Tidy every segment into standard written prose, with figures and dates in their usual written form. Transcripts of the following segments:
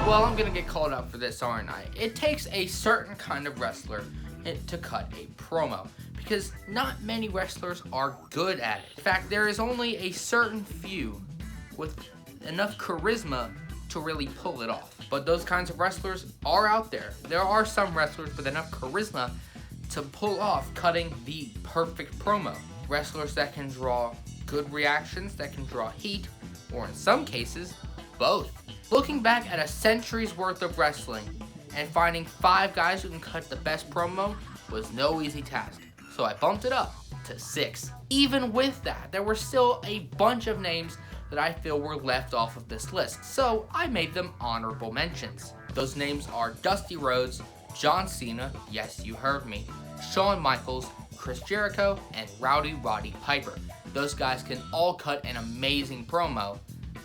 Well, I'm gonna get called out for this, aren't I? It takes a certain kind of wrestler to cut a promo, because not many wrestlers are good at it. In fact, there is only a certain few with enough charisma to really pull it off. But those kinds of wrestlers are out there. There are some wrestlers with enough charisma to pull off cutting the perfect promo. Wrestlers that can draw good reactions, that can draw heat, or in some cases, both. Looking back at a century's worth of wrestling and finding 5 guys who can cut the best promo was no easy task. So I bumped it up to 6. Even with that, there were still a bunch of names that I feel were left off of this list, so I made them honorable mentions. Those names are Dusty Rhodes, John Cena, yes you heard me, Shawn Michaels, Chris Jericho, and Rowdy Roddy Piper. Those guys can all cut an amazing promo,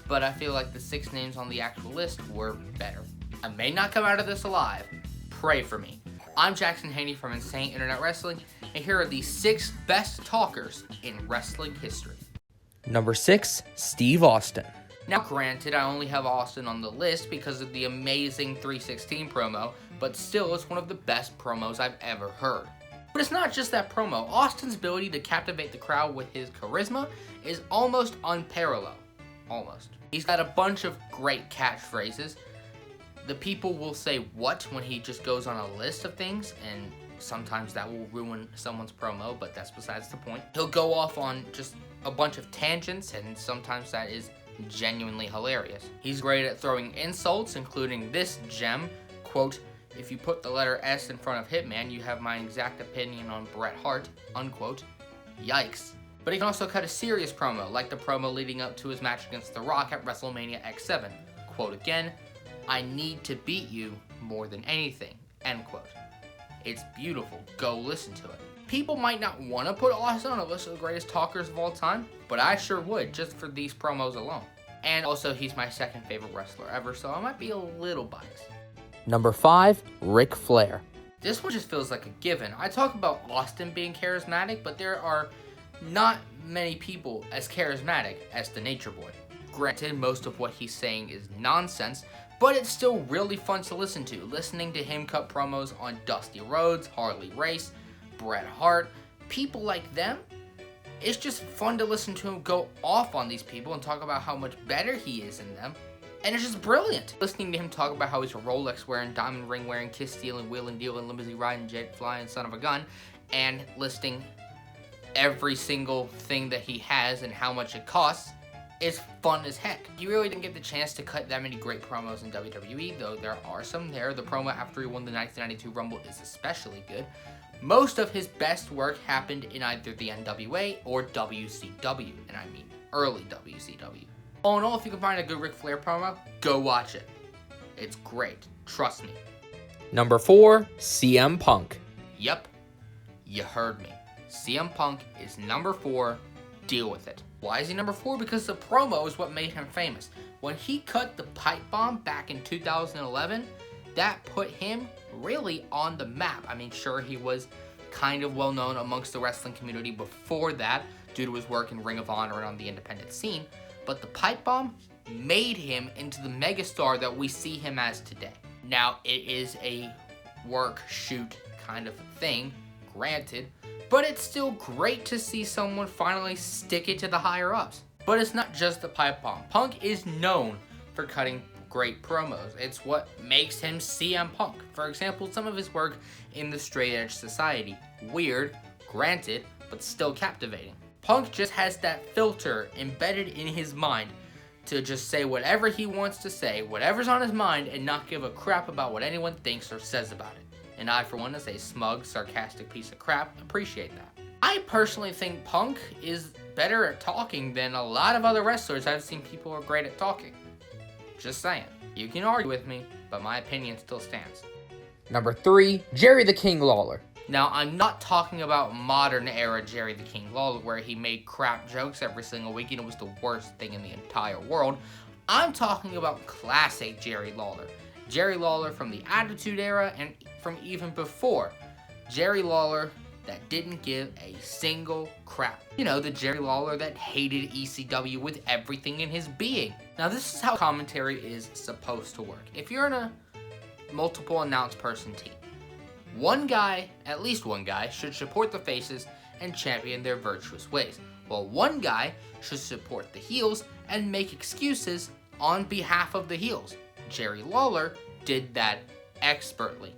but I feel like the 6 names on the actual list were better. I may not come out of this alive. Pray for me. I'm Jackson Haney from Insane Internet Wrestling, and here are the 6 best talkers in wrestling history. Number 6, Steve Austin. Now granted, I only have Austin on the list because of the amazing 316 promo, but still it's one of the best promos I've ever heard. But it's not just that promo. Austin's ability to captivate the crowd with his charisma is almost unparalleled. Almost. He's got a bunch of great catchphrases. The people will say what when he just goes on a list of things, and sometimes that will ruin someone's promo, but that's besides the point. He'll go off on just a bunch of tangents, and sometimes that is genuinely hilarious. He's great at throwing insults, including this gem, quote, "If you put the letter S in front of Hitman, you have my exact opinion on Bret Hart," unquote. Yikes. But he can also cut a serious promo, like the promo leading up to his match against The Rock at WrestleMania X7. Quote again, "I need to beat you more than anything," end quote. It's beautiful. Go listen to it. People might not want to put Austin on a list of the greatest talkers of all time, but I sure would, just for these promos alone. And also, he's my second favorite wrestler ever, so I might be a little biased. Number 5, Ric Flair. This one just feels like a given. I talk about Austin being charismatic, but there are not many people as charismatic as the Nature Boy. Granted, most of what he's saying is nonsense, but it's still really fun to listen to. Listening to him cut promos on Dusty Rhodes, Harley Race, Bret Hart, people like them, it's just fun to listen to him go off on these people and talk about how much better he is than them. And it's just brilliant. Listening to him talk about how he's a Rolex wearing, diamond ring wearing, kiss stealing, wheeling dealing, limousine riding, jet flying, son of a gun, and listing every single thing that he has and how much it costs is fun as heck. He really didn't get the chance to cut that many great promos in WWE, though there are some there. The promo after he won the 1992 Rumble is especially good. Most of his best work happened in either the NWA or WCW, and I mean early WCW. All in all, if you can find a good Ric Flair promo, go watch it. It's great. Trust me. Number 4, CM Punk. Yep, you heard me. CM Punk is number 4. Deal with it. Why is he number 4? Because the promo is what made him famous. When he cut the pipe bomb back in 2011, that put him really on the map. I mean, sure, he was kind of well known amongst the wrestling community before that due to his work in Ring of Honor and on the independent scene, but the pipe bomb made him into the megastar that we see him as today. Now, it is a work, shoot kind of thing, granted, but it's still great to see someone finally stick it to the higher-ups. But it's not just the pipe bomb. Punk is known for cutting great promos. It's what makes him CM Punk. For example, some of his work in the Straight Edge Society. Weird, granted, but still captivating. Punk just has that filter embedded in his mind to just say whatever he wants to say, whatever's on his mind, and not give a crap about what anyone thinks or says about it. And I, for one, as a smug, sarcastic piece of crap, appreciate that. I personally think Punk is better at talking than a lot of other wrestlers I've seen people are great at talking. Just saying. You can argue with me, but my opinion still stands. Number 3, Jerry the King Lawler. Now, I'm not talking about modern era Jerry the King Lawler, where he made crap jokes every single week and it was the worst thing in the entire world. I'm talking about classic Jerry Lawler. Jerry Lawler from the Attitude Era and from even before. Jerry Lawler that didn't give a single crap. You know, the Jerry Lawler that hated ECW with everything in his being. Now, this is how commentary is supposed to work. If you're in a multiple announce person team, one guy, at least one guy, should support the faces and champion their virtuous ways, while one guy should support the heels and make excuses on behalf of the heels. Jerry Lawler did that expertly.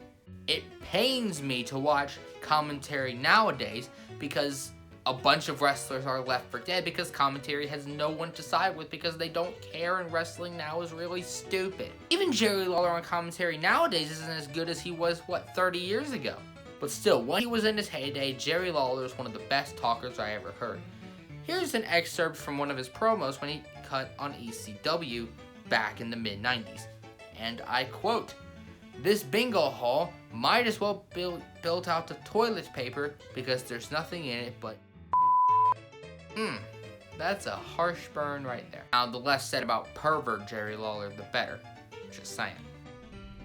It pains me to watch commentary nowadays because a bunch of wrestlers are left for dead because commentary has no one to side with because they don't care, and wrestling now is really stupid. Even Jerry Lawler on commentary nowadays isn't as good as he was, 30 years ago? But still, when he was in his heyday, Jerry Lawler is one of the best talkers I ever heard. Here's an excerpt from one of his promos when he cut on ECW back in the mid-90s. And I quote, "This bingo hall might as well built out the toilet paper because there's nothing in it but..." That's a harsh burn right there. Now, the less said about pervert Jerry Lawler, the better. Just saying.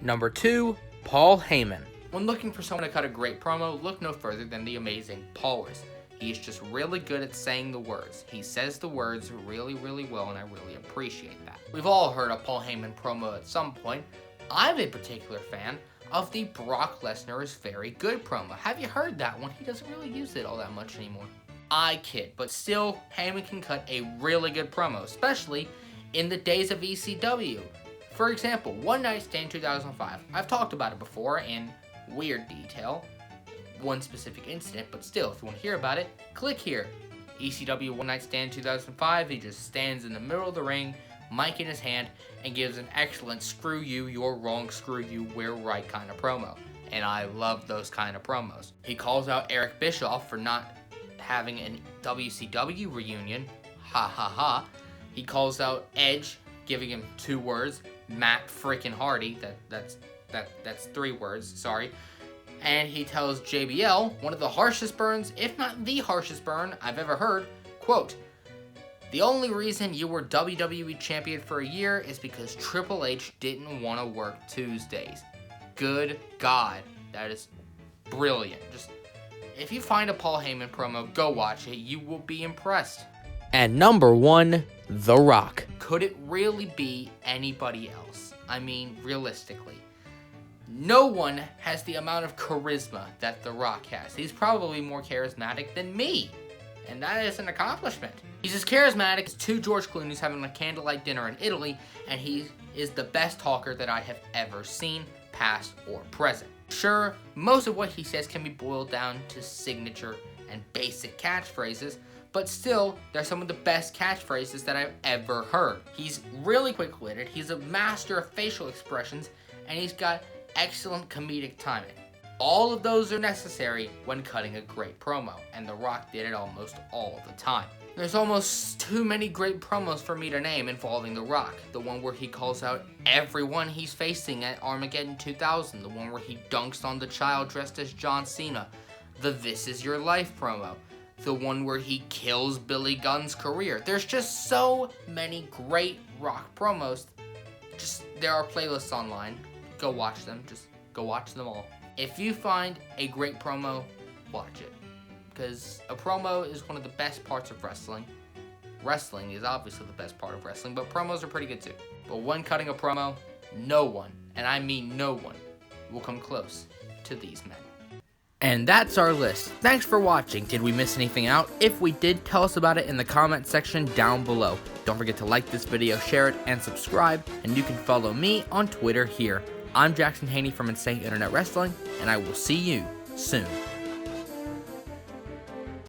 Number 2, Paul Heyman. When looking for someone to cut a great promo, look no further than the amazing Paul is. He's just really good at saying the words. He says the words really, really well, and I really appreciate that. We've all heard a Paul Heyman promo at some point. I'm a particular fan of the Brock Lesnar is very good promo. Have you heard that one? He doesn't really use it all that much anymore. I kid, but still, Heyman can cut a really good promo, especially in the days of ECW. For example, One Night Stand 2005. I've talked about it before in weird detail, one specific incident, but still, if you want to hear about it, click here. ECW One Night Stand 2005, he just stands in the middle of the ring, mic in his hand, and gives an excellent screw you, you're wrong, screw you, we're right kind of promo. And I love those kind of promos. He calls out Eric Bischoff for not having a WCW reunion, ha ha ha. He calls out Edge, giving him 2 words, Matt frickin' Hardy, that's 3 words, sorry. And he tells JBL, one of the harshest burns, if not the harshest burn I've ever heard, quote, "The only reason you were WWE champion for a year is because Triple H didn't want to work Tuesdays." Good God, that is brilliant. Just, if you find a Paul Heyman promo, go watch it. You will be impressed. And number 1, The Rock. Could it really be anybody else? I mean, realistically. No one has the amount of charisma that The Rock has. He's probably more charismatic than me, and that is an accomplishment. He's as charismatic as 2 George Clooney's having a candlelight dinner in Italy, and he is the best talker that I have ever seen, past or present. Sure, most of what he says can be boiled down to signature and basic catchphrases, but still, they're some of the best catchphrases that I've ever heard. He's really quick-witted, he's a master of facial expressions, and he's got excellent comedic timing. All of those are necessary when cutting a great promo, and The Rock did it almost all the time. There's almost too many great promos for me to name involving The Rock. The one where he calls out everyone he's facing at Armageddon 2000. The one where he dunks on the child dressed as John Cena. The This Is Your Life promo. The one where he kills Billy Gunn's career. There's just so many great Rock promos. There are playlists online. Go watch them. Just go watch them all. If you find a great promo, watch it. Because a promo is one of the best parts of wrestling. Wrestling is obviously the best part of wrestling, but promos are pretty good too. But when cutting a promo, no one, and I mean no one, will come close to these men. And that's our list. Thanks for watching. Did we miss anything out? If we did, tell us about it in the comment section down below. Don't forget to like this video, share it, and subscribe. And you can follow me on Twitter here. I'm Jackson Haney from Insane Internet Wrestling, and I will see you soon.